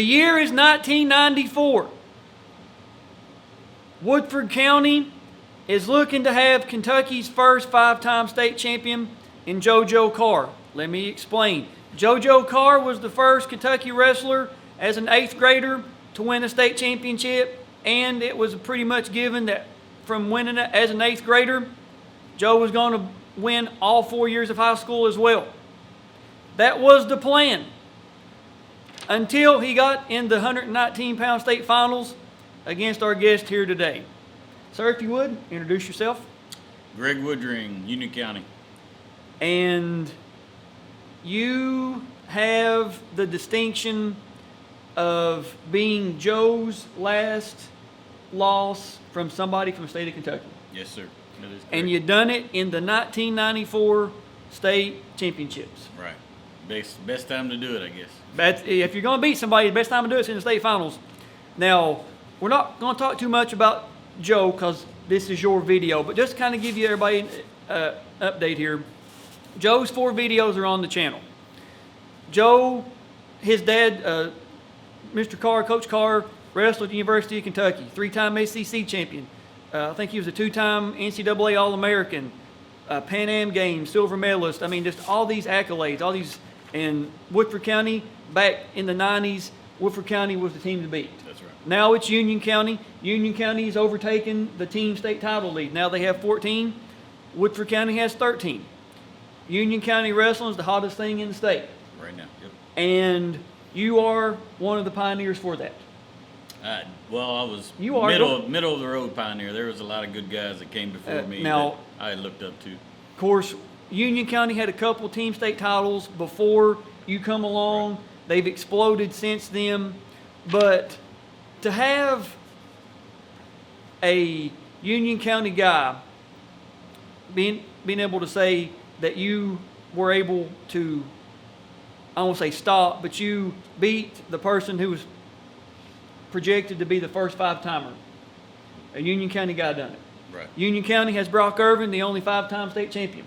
The year is 1994. Woodford County is looking to have Kentucky's first 5-time state champion in JoJo Carr. Let me explain. JoJo Carr was the first Kentucky wrestler as an 8th grader to win a state championship, and it was pretty much given that from winning it as an 8th grader, Joe was going to win all 4 years of high school as well. That was the plan until he got in the 119-pound state finals against our guest here today. Sir, if you would, introduce yourself. Greg Woodring, Union County. And you have the distinction of being Joe's last loss from somebody from the state of Kentucky. Yes, sir. That is correct. And you done it in the 1994 state championships. Right. Best time to do it, I guess. If you're going to beat somebody, the best time to do it is in the state finals. Now, we're not going to talk too much about Joe because this is your video, but just to kind of give you everybody an update here. Joe's 4 videos are on the channel. Joe, his dad, Mr. Carr, Coach Carr, wrestled at the University of Kentucky, 3-time SEC champion. I think he was a 2-time NCAA All-American, Pan Am Games, silver medalist. I mean, just all these accolades, all these. In Woodford County, back in the 90s, Woodford County was the team to beat. That's right. Now it's Union County. Union County has overtaken the team state title lead. Now they have 14. Woodford County has 13. Union County wrestling is the hottest thing in the state. Right now, yep. And you are one of the pioneers for that. Well, I was middle of the road pioneer. There was a lot of good guys that came before me that I looked up to. Of course, Union County had a couple team state titles before you come along. Right. They've exploded since then. But to have a Union County guy being able to say that you were able to, I won't say stop, but you beat the person who was projected to be the first 5-timer. A Union County guy done it. Right. Union County has Brock Irvin, the only 5-time state champion.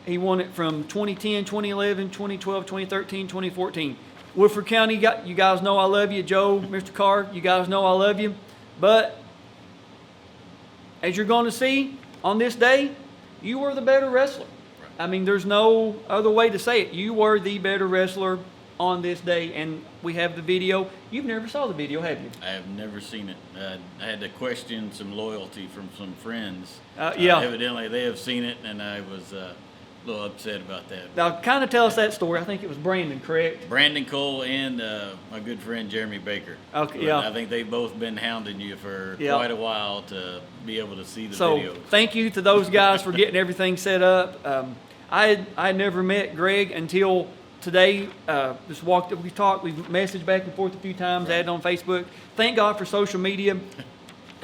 He won it from 2010, 2011, 2012, 2013, 2014. Woodford County, you guys know I love you. Joe, Mr. Carr, you guys know I love you. But as you're going to see on this day, you were the better wrestler. Right. I mean, there's no other way to say it. You were the better wrestler on this day, and we have the video. You've never saw the video, have you? I have never seen it. I had to question some loyalty from some friends. Yeah. Evidently, they have seen it, and I was a little upset about that. Now, kind of tell us that story. I think it was Brandon, correct? Brandon Cole and my good friend Jeremy Baker. Okay, but yeah. I think they've both been hounding you for quite a while to be able to see the videos. So, thank you to those guys for getting everything set up. I had never met Greg until today. Just walked up, we talked, we've messaged back and forth a few times, added on Facebook. Thank God for social media.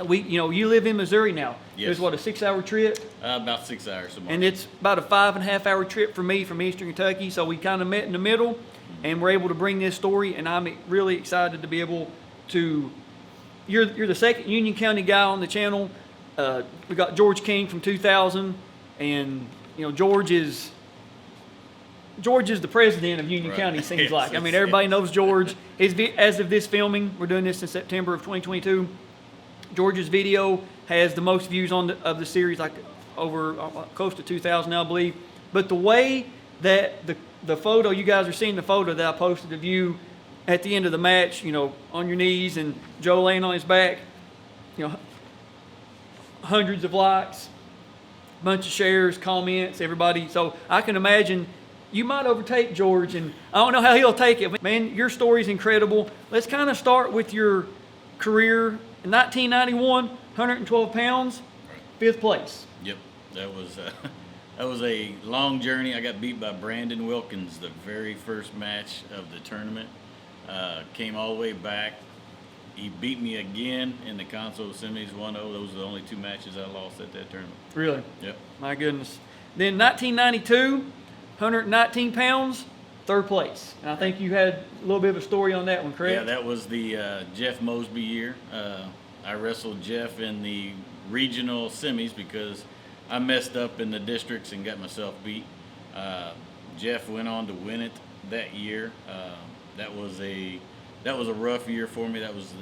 You live in Missouri now. Yes. It was what, a 6-hour trip? About 6 hours tomorrow. And it's about a 5.5-hour trip for me from Eastern Kentucky. So we kind of met in the middle, and we're able to bring this story. And I'm really excited to be able to. You're the second Union County guy on the channel. We got George King from 2000, and George is the president of Union County. Seems Yes, like. I mean, everybody knows George. As of this filming, we're doing this in September of 2022. George's video has the most views of the series, like over close to 2,000 now, I believe. But the way that the photo, you guys are seeing the photo that I posted of you at the end of the match, on your knees and Joe laying on his back, hundreds of likes, bunch of shares, comments, everybody. So I can imagine you might overtake George, and I don't know how he'll take it. Man, your story's incredible. Let's kind of start with your career. In 1991, 112 pounds, 5th place. Yep, that was a long journey. I got beat by Brandon Wilkins the very first match of the tournament. Came all the way back. He beat me again in the console semis 1-0. Those are the only 2 matches I lost at that tournament. Really? Yep. My goodness. Then 1992, 119 pounds, 3rd place. And I think you had a little bit of a story on that one, correct? Yeah, that was the Jeff Mosby year. I wrestled Jeff in the regional semis because I messed up in the districts and got myself beat. Jeff went on to win it that year. That was a that was a rough year for me. That was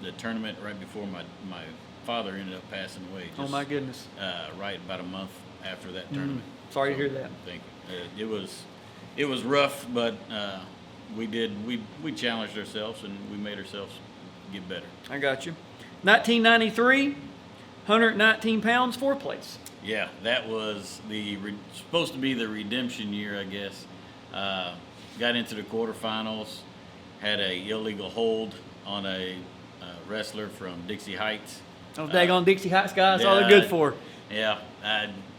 the tournament right before my father ended up passing away. Oh my goodness. Right about a month after that tournament. Sorry to hear that. Thank you. It was rough, but we challenged ourselves and we made ourselves get better. I got you. 1993, 119 pounds, 4th place. Yeah, that was supposed to be the redemption year, I guess. Got into the quarterfinals, had a illegal hold on a wrestler from Dixie Heights. Oh, daggone Dixie Heights guys, that's all they're good for. Yeah,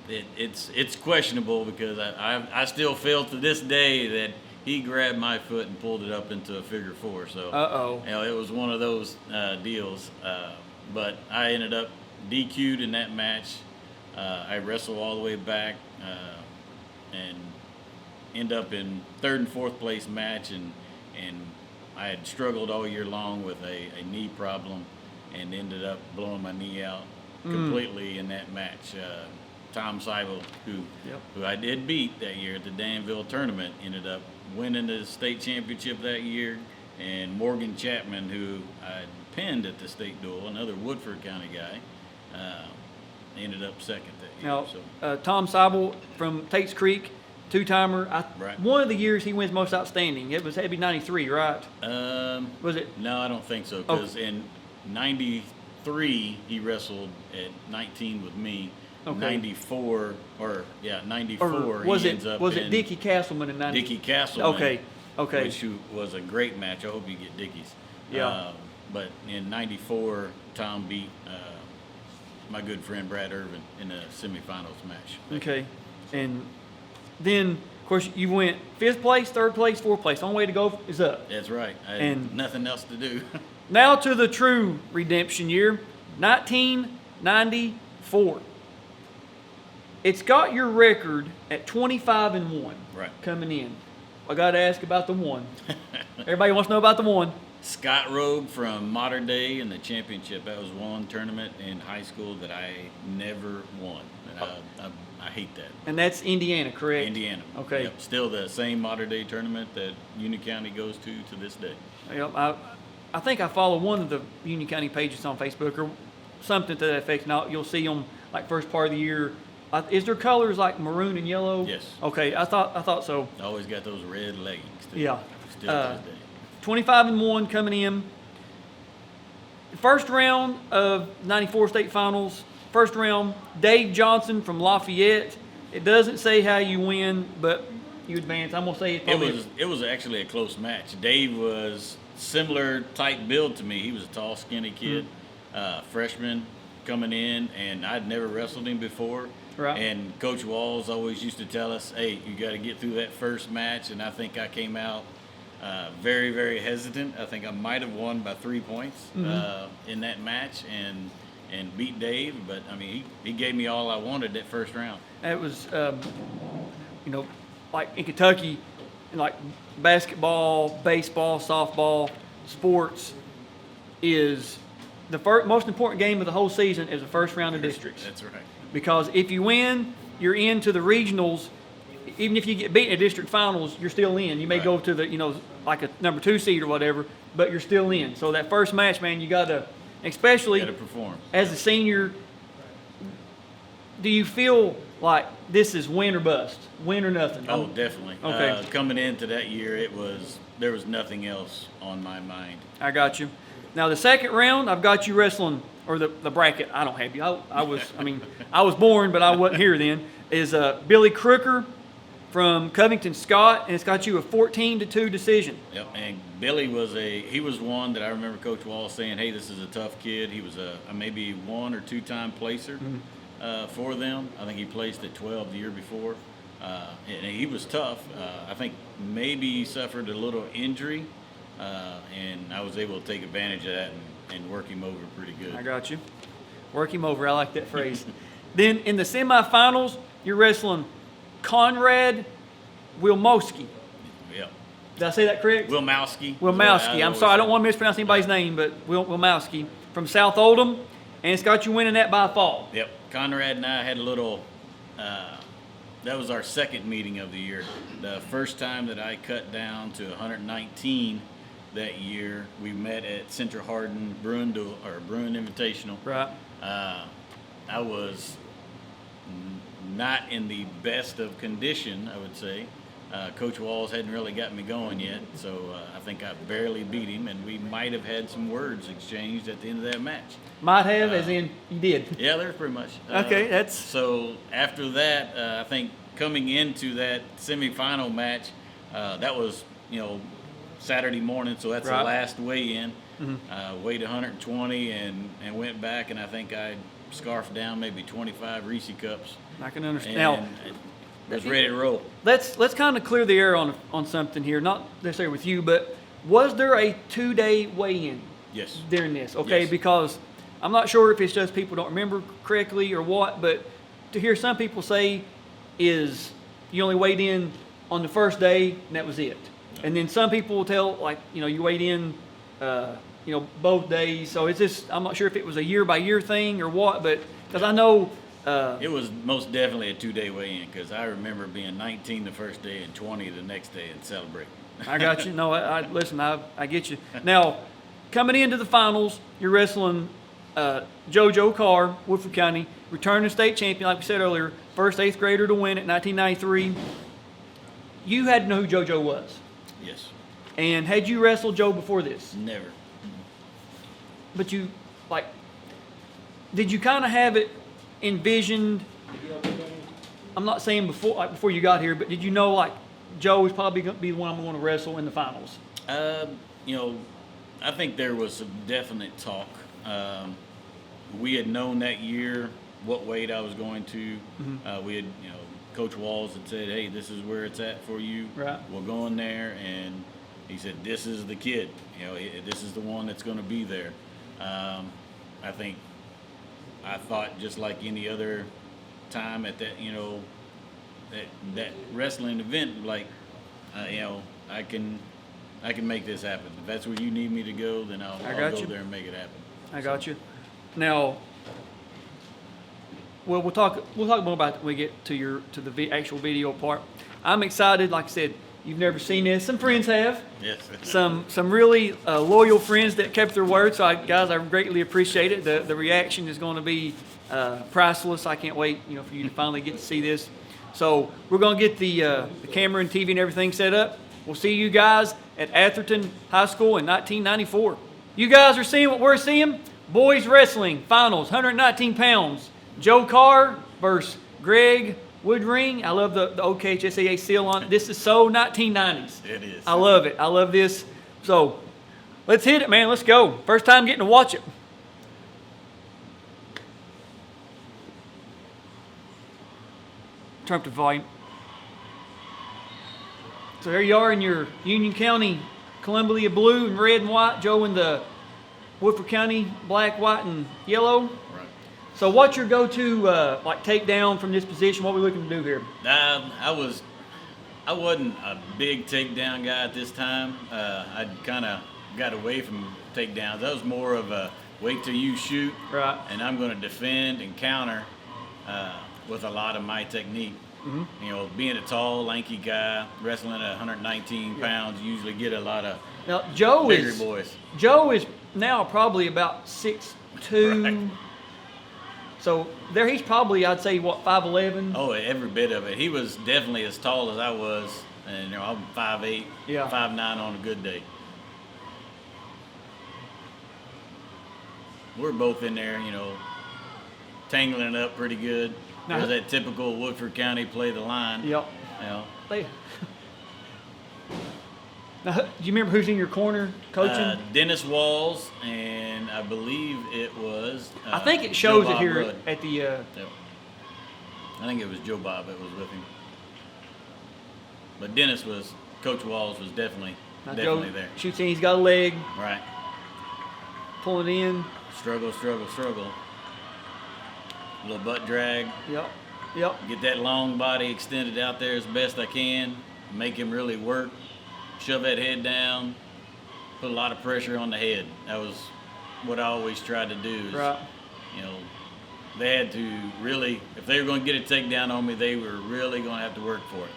it's questionable because I still feel to this day that he grabbed my foot and pulled it up into a figure 4. So it was one of those deals. But I ended up DQ'd in that match. I wrestled all the way back and end up in 3rd and 4th place match, and I had struggled all year long with a knee problem and ended up blowing my knee out completely in that match. Tom Seibel, who I did beat that year at the Danville tournament, ended up winning the state championship that year, and Morgan Chapman, who I pinned at the state duel, another Woodford County guy, ended up 2nd that year. Now, Tom Seibel from Tate's Creek, 2-timer. Right. One of the years he wins most outstanding. It was maybe 93, right? Was it? No, I don't think so. Because in 93 he wrestled at 19 with me. Okay. 94 or 94. Or was he it ends up was it in Dickie Castleman in 90? Dickie Castleman. Okay. Which was a great match. I hope you get Dickie's. Yeah. But in 94, Tom beat my good friend Brad Irvin in a semifinals match. Okay. And then, of course, you went 5th place, 3rd place, 4th place. The only way to go is up. That's right. I had nothing else to do. Now to the true redemption year, 1994. It's got your record at 25-1 coming in. I got to ask about the one. Everybody wants to know about the one. Scott Rogue from Modern Day in the championship. That was one tournament in high school that I never won. And I hate that. And that's Indiana, correct? Indiana. Okay. Yep. Still the same Modern Day tournament that Union County goes to this day. Yep. I think I follow one of the Union County pages on Facebook or something to that effect. Now you'll see them like first part of the year. Is their colors like maroon and yellow? Yes. Okay, I thought so. Always got those red leggings too. Yeah. Still to this day. 25-1 coming in. First round of 94 state finals. First round, Dave Johnson from Lafayette. It doesn't say how you win, but you advance. I'm gonna say it was actually a close match. Dave was similar type build to me. He was a tall, skinny kid, freshman coming in, and I'd never wrestled him before. Right. And Coach Walls always used to tell us, "Hey, you got to get through that first match." And I think I came out very, very hesitant. I think I might have won by 3 points in that match and beat Dave. But I mean, he gave me all I wanted that first round. It was, like in Kentucky, like basketball, baseball, softball, sports is the most important game of the whole season is the first round of districts. That's right. Because if you win, you're into the regionals. Even if you get beaten in district finals, you're still in. You may go to the, like a number 2 seed or whatever, but you're still in. So that first match, man, you got to, especially got to perform. As a senior, do you feel like this is win or bust, win or nothing? Oh, definitely. Okay. Coming into that year, there was nothing else on my mind. I got you. Now the second round, I've got you wrestling, or the bracket. I don't have you. I was born, but I wasn't here then. Is Billy Crooker from Covington Scott, and it's got you a 14-2 decision. Yep. And Billy was one that I remember Coach Wall saying, "Hey, this is a tough kid." He was a maybe 1 or 2-time placer for them. I think he placed at 12 the year before, and he was tough. I think maybe he suffered a little injury. And I was able to take advantage of that and work him over pretty good. I got you. Work him over. I like that phrase. Then in the semifinals, you're wrestling Conrad Wilmowski. Yeah. Did I say that correct? Wilmowski. Wilmowski. I'm sorry. I don't want to mispronounce anybody's name, but Wilmowski from South Oldham. And it's got you winning that by a fall. Yep. Conrad and I had a little, that was our second meeting of the year. The first time that I cut down to 119 that year. We met at Central Hardin Bruin Invitational. Right. I was not in the best of condition, I would say. Coach Walls hadn't really got me going yet, so I think I barely beat him, and we might have had some words exchanged at the end of that match. Might have, as in you did. Yeah, there's pretty much. Okay, that's... So after that, I think coming into that semifinal match, that was, Saturday morning, so that's right. the last weigh-in. Weighed 120 and went back, and I think I scarfed down maybe 25 Reese cups. I can understand. And Now, was ready to roll. Let's kind of clear the air on something here, not necessarily with you, but was there a 2-day weigh-in? Yes. During this, okay? Yes. Because I'm not sure if it's just people don't remember correctly or what, but to hear some people say is you only weighed in on the first day and that was it. And then some people will tell, like, you weighed in, both days. So it's just, I'm not sure if it was a year-by-year thing or what, but because I know... it was most definitely a 2-day weigh-in, because I remember being 19 the first day and 20 the next day and celebrating. I got you. No, listen, I get you. Now, coming into the finals, you're wrestling JoJo Carr, Woodford County, returning state champion, like we said earlier, first 8th grader to win it, 1993. You had to know who JoJo was. Yes. And had you wrestled Joe before this? Never. But you, did you kind of have it envisioned? I'm not saying before you got here, but did you know, Joe is probably going to be the one I'm going to wrestle in the finals? I think there was some definite talk. We had known that year what weight I was going to. We had, Coach Walls had said, "Hey, this is where it's at for you. Right. We'll go in there," and he said, "This is the kid. This is the one that's going to be there." I thought just like any other time at that, that wrestling event, I can make this happen. If that's where you need me to go, then I'll go there and make it happen. I got you. Now, well, we'll talk more about it when we get to the actual video part. I'm excited. Like I said, you've never seen this. Some friends have. Yes. Some really loyal friends that kept their word. So, guys, I greatly appreciate it. The reaction is going to be priceless. I can't wait, for you to finally get to see this. So we're going to get the camera and TV and everything set up. We'll see you guys at Atherton High School in 1994. You guys are seeing what we're seeing. Boys wrestling finals, 119 pounds. Joe Carr versus Greg Woodring. I love the old KHSAA seal on it. This is so 1990s. It is. I love it. I love this. So let's hit it, man. Let's go. First time getting to watch it. Turn up the volume. So there you are in your Union County Columbia blue and red and white. Joe in the Woodford County black, white, and yellow. Right. So what's your go-to takedown from this position? What are we looking to do here? I wasn't a big takedown guy at this time. I kind of got away from takedowns. I was more of a wait till you shoot, right? And I'm going to defend and counter with a lot of my technique. Being a tall, lanky guy, wrestling at 119 pounds, you usually get a lot of bigger boys. Joe is now probably about 6'2". Right. So there he's probably, I'd say, 5'11"? Oh, every bit of it. He was definitely as tall as I was, and I'm 5'8", 5'9" on a good day. We're both in there, tangling it up pretty good. Now, there's that typical Woodford County play the line. Yep. Now, do you remember who's in your corner coaching? Dennis Walls, and I believe it was. I think it shows it here Rudd. At the. Yep. I think it was Joe Bob that was with him. But Coach Walls was definitely Joe there. Shoots in, he's got a leg. Right. Pull it in. Struggle. A little butt drag. Yep. Get that long body extended out there as best I can. Make him really work. Shove that head down. Put a lot of pressure on the head. That was what I always tried to do. Right. They had to really, if they were going to get a takedown on me, they were really going to have to work for it.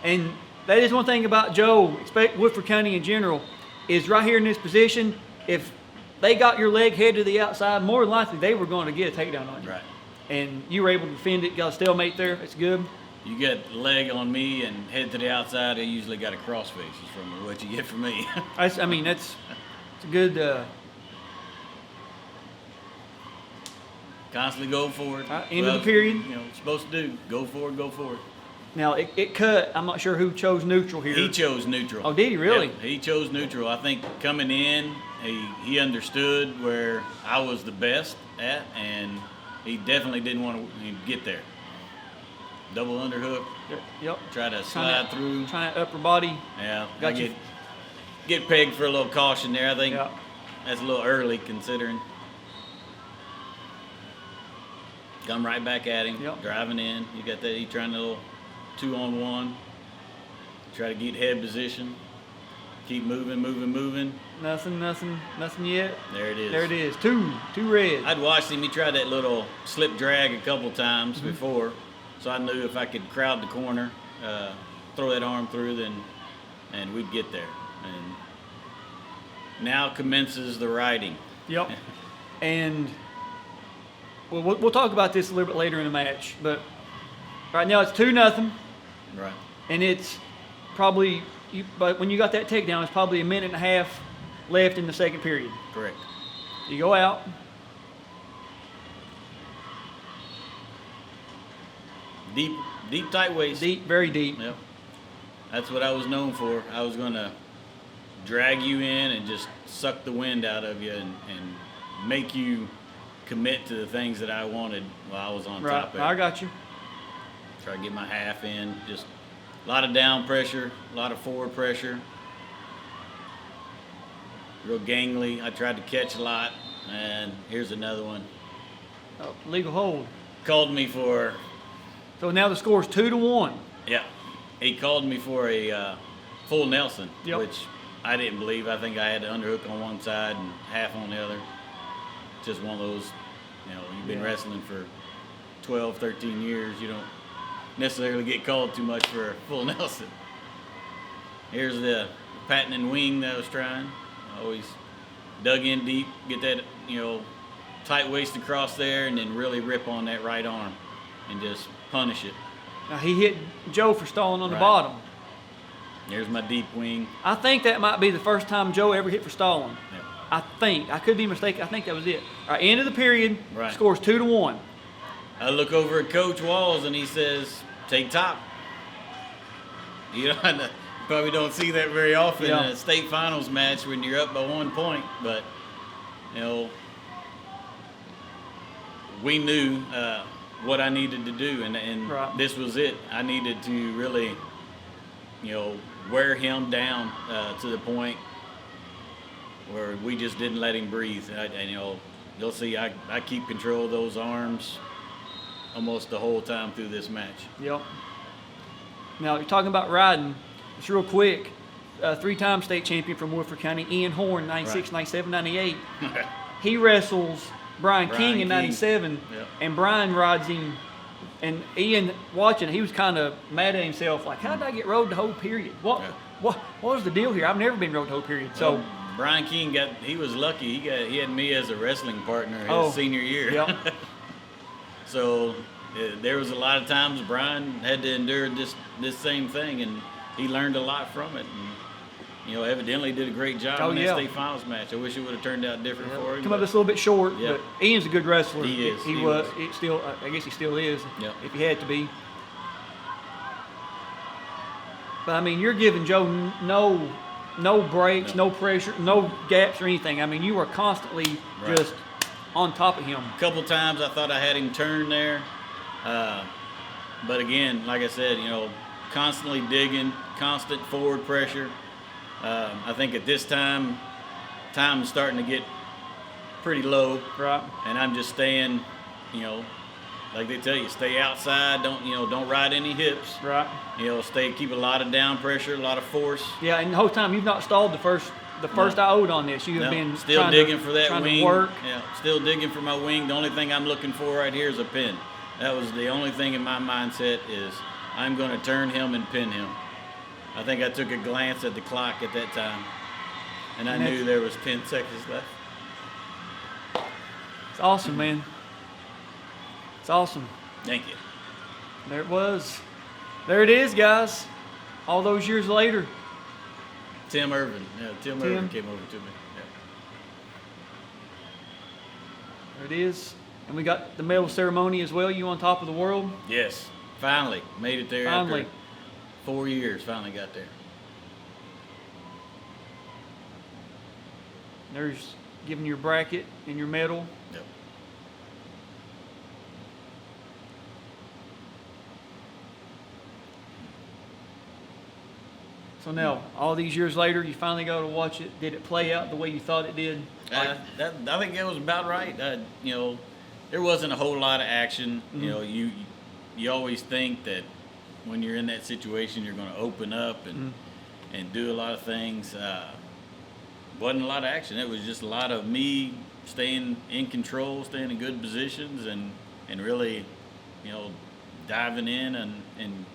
And that is one thing about Joe, Woodford County in general. is right here in this position. If they got your leg head to the outside, more than likely they were going to get a takedown on you. Right. And you were able to defend it, got a stalemate there. It's good. You get leg on me and head to the outside, I usually got a crossface is from what you get from me. It's a good. Constantly go for it. End of the period. You know, supposed to do. Go for it, go for it. Now, it cut. I'm not sure who chose neutral here. He chose neutral. Oh, did he really? Yep, he chose neutral. I think coming in, he understood where I was the best at, and he definitely didn't want to get there. Double underhook. Yep. Try to slide through. Trying to upper body. Yeah. Got you. Get pegged for a little caution there. I think Yep. that's a little early considering. Come right back at him. Yep. Driving in. You got that. He trying a little 2-on-1. Try to get head position. Keep moving. Nothing yet. There it is. There it is. Two red. I'd watched him. He tried that little slip drag a couple times before, so I knew if I could crowd the corner, throw that arm through, and we'd get there. And now commences the riding. Yep. And we'll talk about this a little bit later in the match, but right now it's 2-0. Right. And it's probably, but when you got that takedown, it's probably a minute and a half left in the second period. Correct. You go out. Deep, tight waist. Deep, very deep. Yep. That's what I was known for. I was going to drag you in and just suck the wind out of you and make you commit to the things that I wanted while I was on top of it. I got you. Try to get my half in. Just a lot of down pressure, a lot of forward pressure. Real gangly. I tried to catch a lot, and here's another one. Oh, legal hold. Called me for. So now the score is 2-1. Yeah, he called me for a full Nelson, Yep. which I didn't believe. I think I had the underhook on one side and half on the other. Just one of those, you've been wrestling for 12, 13 years. You don't necessarily get called too much for a full Nelson. Here's the patented wing that I was trying. I always dug in deep, get that, tight waist across there, and then really rip on that right arm and just punish it. Now he hit Joe for stalling on the Right. bottom. There's my deep wing. I think that might be the first time Joe ever hit for stalling. Yeah. I think. I could be mistaken. I think that was it. All right, end of the period. Right. Scores 2-1. I look over at Coach Walls and he says, "Take top." I probably don't see that very often in a state finals match when you're up by 1 point, but we knew what I needed to do, and Right. this was it. I needed to really, wear him down to the point where we just didn't let him breathe. And you'll see I keep control of those arms almost the whole time through this match. Yep. Now, you're talking about riding. It's real quick. 3-time state champion from Woodford County, Ian Horn, 96, Right. 97, 98. He wrestles Brian King in 97, Yep. and Brian rides him. And Ian, watching, he was kind of mad at himself, like, how did I get rode the whole period? What was the deal here? I've never been rode the whole period. So, Well, Brian King he was lucky. He had me as a wrestling partner his senior year. Yep. So there was a lot of times Brian had to endure this same thing, and he learned a lot from it. And, evidently did a great job in that state finals match. I wish it would have turned out different for him. come up just a little bit short, Yep. but Ian's a good wrestler. He is. He was. It still, I guess he still is, Yep. if he had to be. But I mean, you're giving Joe no breaks, no pressure, no gaps or anything. I mean, you are constantly Right. just on top of him. A couple times I thought I had him turn there. But again, like I said, constantly digging, constant forward pressure. I think at this time is starting to get pretty low. Right. And I'm just staying, like they tell you, stay outside, don't ride any hips. Right. Keep a lot of down pressure, a lot of force. Yeah, and the whole time you've not stalled the first iota on this. You have been Still trying digging to, for that trying wing. To work. Yeah, still digging for my wing. The only thing I'm looking for right here is a pin. That was the only thing in my mindset is I'm going to turn him and pin him. I think I took a glance at the clock at that time. And I And knew there was 10 seconds left. It's awesome, man. It's awesome. Thank you. There it was. There it is, guys. All those years later. Tim Irvin. Yeah, Tim Irvin came over to me. There it is. And we got the medal ceremony as well. You on top of the world? Yes. Finally. Made it there Finally. after 4 years. Finally got there. There's giving your bracket and your medal. Yep. So now, all these years later, you finally go to watch it. Did it play out the way you thought it did? I think that was about right. You know, there wasn't a whole lot of action. Mm-hmm. You know, you always think that when you're in that situation, you're going to open up and do a lot of things. Wasn't a lot of action. It was just a lot of me staying in control, staying in good positions, and really, you know, diving in and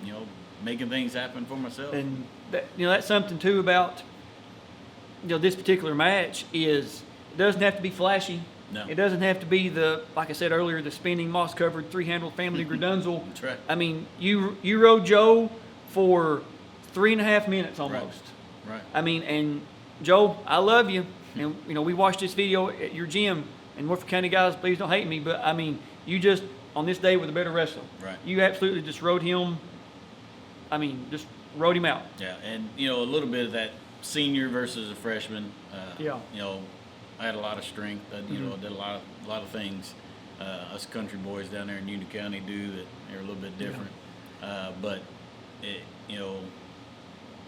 you know, making things happen for myself. And that, you know, that's something too about, you know, this particular match is it doesn't have to be flashy. No. It doesn't have to be the, like I said earlier, the spinning moss-covered three-handled family Gradunzel. That's right. I mean, you rode Joe for 3.5 minutes almost. Right. I mean, and Joe, I love you. And, you know, we watched this video at your gym. And Norfolk County guys, please don't hate me, but I mean, you just, on this day, were the better wrestler. Right. You absolutely just rode him. I mean, just rode him out. Yeah, and you know, a little bit of that senior versus a freshman. Yeah. You know, I had a lot of strength. You know, I did a lot of things. Us country boys down there in Union County do that. They're a little bit different. But it, you know,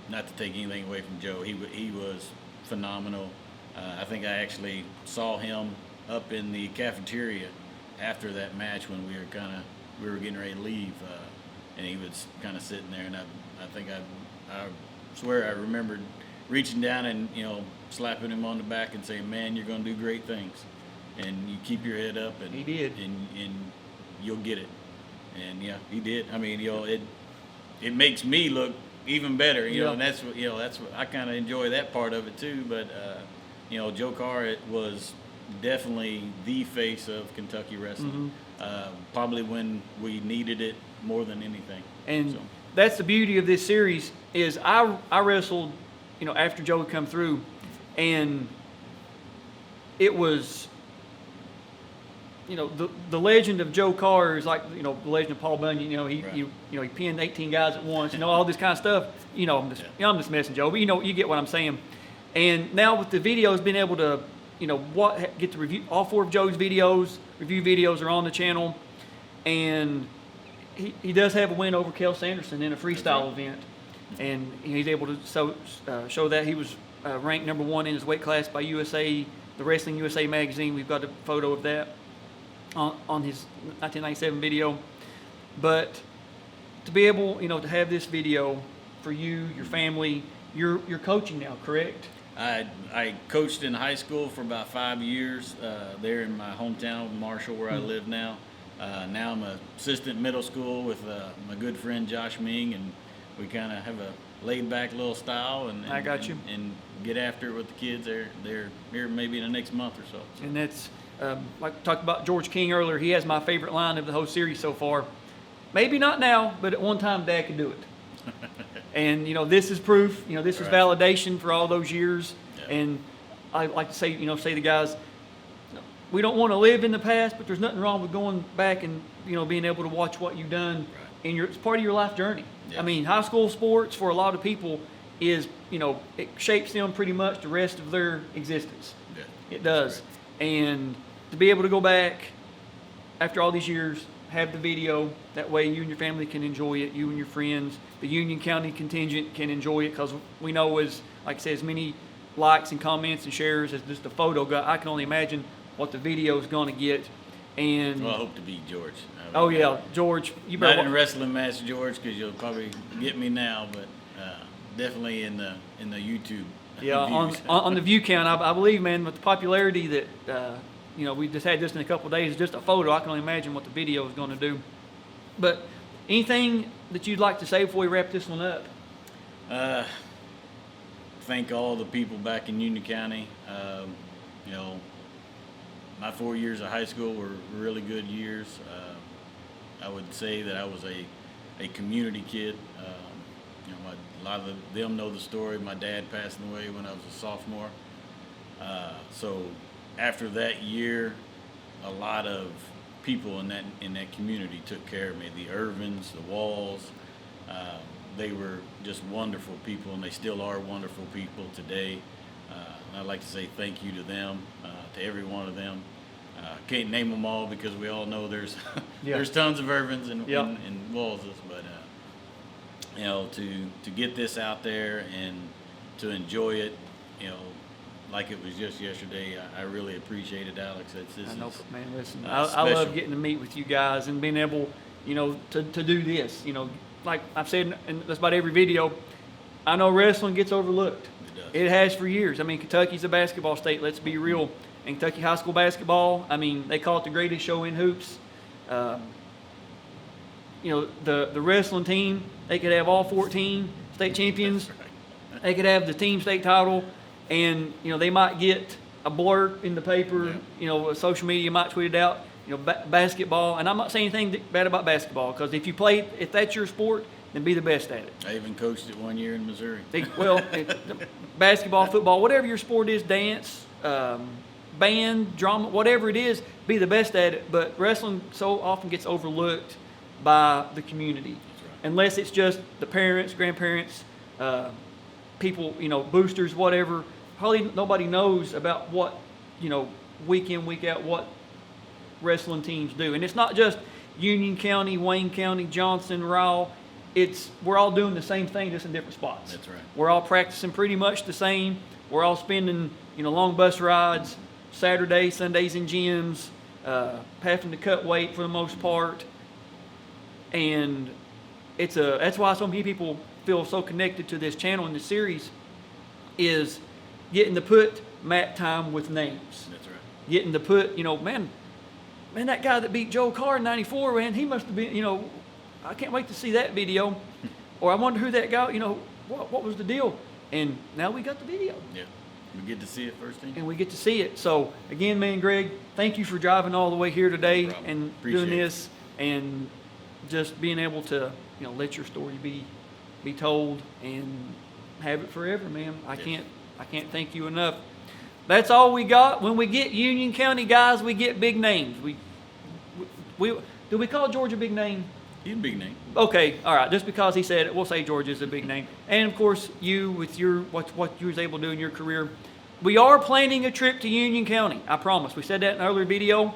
not to take anything away from Joe, he was phenomenal. I think I actually saw him up in the cafeteria after that match when we were getting ready to leave. And he was kind of sitting there, and I think I swear I remembered reaching down and, you know, slapping him on the back and saying, "Man, you're going to do great things, and you keep your head up." And He did. and you'll get it. And yeah, he did. I mean, you know, it makes me look even better, you know, and that's what I kind of enjoy that part of it too. But you know, Joe Carr was definitely the face of Kentucky wrestling. Probably when we needed it more than anything. And so. That's the beauty of this series is I wrestled, you know, after Joe had come through, and it was, you know, the legend of Joe Carr is like, you know, the legend of Paul Bunyan. You know, he pinned 18 guys at once. You know, all this kind of stuff. You know, I'm just messing, Joe, but you know, you get what I'm saying. And now with the videos, being able to, you know, get to review all 4 of Joe's videos. Review videos are on the channel, and he does have a win over Kel Sanderson in a freestyle event, and he's able to show that he was ranked number 1 in his weight class by USA, the Wrestling USA magazine. We've got a photo of that on his 1997 video. But to be able, you know, to have this video for you, your family, you're coaching now, correct? I coached in high school for about 5 years there in my hometown of Marshall, where I live now. Now I'm an assistant middle school with my good friend Josh Ming, and we kind of have a laid-back little style and I got you. And get after it with the kids. They're here maybe in the next month or so. And that's like we talked about George King earlier. He has my favorite line of the whole series so far. Maybe not now, but at one time Dad could do it. And, you know, this is proof. You know, this is validation for all those years. Yeah. And I like to say, you know, say to guys, we don't want to live in the past, but there's nothing wrong with going back and, you know, being able to watch what you've done. And it's part of your life journey. Yes. I mean, high school sports for a lot of people is, you know, it shapes them pretty much the rest of their existence. Yeah. It does. Right. And to be able to go back after all these years, have the video, that way you and your family can enjoy it, you and your friends, the Union County contingent can enjoy it, because we know, as like I said, as many likes and comments and shares as just the photo got, I can only imagine what the video is going to get. And well, I hope to be George. Oh yeah, George, you better not in a wrestling match, George, because you'll probably get me now, but definitely in the YouTube. Yeah, on the view count, I believe, man, with the popularity that you know, we just had this in a couple of days, just a photo. I can only imagine what the video is going to do. But anything that you'd like to say before we wrap this one up? thank all the people back in Union County. You know, my 4 years of high school were really good years. I would say that I was a community kid. You know, a lot of them know the story. My dad passing away when I was a sophomore. So after that year, a lot of people in that community took care of me. The Irvins, the Walls, they were just wonderful people, and they still are wonderful people today. And I'd like to say thank you to them, to every one of them. Can't name them all because we all know there's there's tons of Irvins and Wallses, but you know, to get this out there and to enjoy it, you know, like it was just yesterday, I really appreciate it, Alex. I know, man. Listen, I love getting to meet with you guys and being able, you know, to do this. You know, like I've said in just about every video, I know wrestling gets overlooked. It has for years. I mean, Kentucky's a basketball state. Let's be real. And Kentucky high school basketball, I mean, they call it the greatest show in hoops. You know, the wrestling team, they could have all 14 state champions. Right. They could have the team state title, and you know they might get a blurb in the paper. Yeah. You know, social media might tweet it out. You know, basketball, and I'm not saying anything bad about basketball, because if that's your sport, then be the best at it. I even coached it 1 year in Missouri. Basketball, football, whatever your sport is, dance, band, drama, whatever it is, be the best at it. But wrestling so often gets overlooked by the community, unless it's just the parents, grandparents, people, you know, boosters, whatever. Hardly nobody knows about what, you know, week in, week out, what wrestling teams do. And it's not just Union County, Wayne County, Johnson, Rowell. We're all doing the same thing, just in different spots. That's right. We're all practicing pretty much the same. We're all spending, you know, long bus rides, Saturdays, Sundays in gyms, having to cut weight for the most part. And that's why so many people feel so connected to this channel and this series, is getting to put mat time with names. That's right. Getting to put, you know, man, that guy that beat Joe Carr in '94, man, he must have been, you know, I can't wait to see that video. Or I wonder who that guy, you know, what was the deal? And now we got the video. Yeah, we get to see it firsthand. And we get to see it. So again, man, Greg, thank you for driving all the way here today and Appreciate doing this and just being able to, you know, let your story be told and have it forever, man. I can't thank you enough. That's all we got. When we get Union County guys, we get big names. Do we call George a big name? He's a big name. Okay, all right. Just because he said it, we'll say George is a big name. And of course, you with your what you was able to do in your career. We are planning a trip to Union County. I promise. We said that in an earlier video.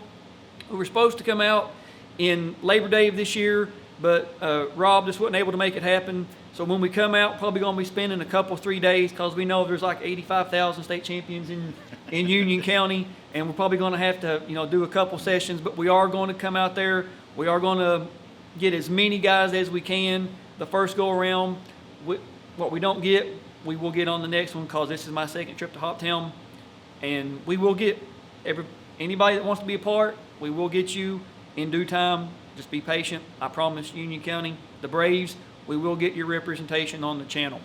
We were supposed to come out in Labor Day of this year, but Rob just wasn't able to make it happen. So when we come out, probably going to be spending a couple, 3 days, because we know there's like 85,000 state champions in Union County, and we're probably going to have to, you know, do a couple sessions. But we are going to come out there. We are going to get as many guys as we can the first go around. What we don't get, we will get on the next one, because this is my second trip to Hoptown, and we will get anybody that wants to be a part. We will get you in due time. Just be patient. I promise. Union County, the Braves, we will get your representation on the channel.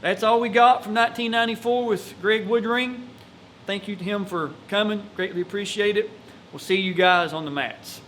That's all we got from 1994 with Greg Woodring. Thank you to him for coming. Greatly appreciate it. We'll see you guys on the mats.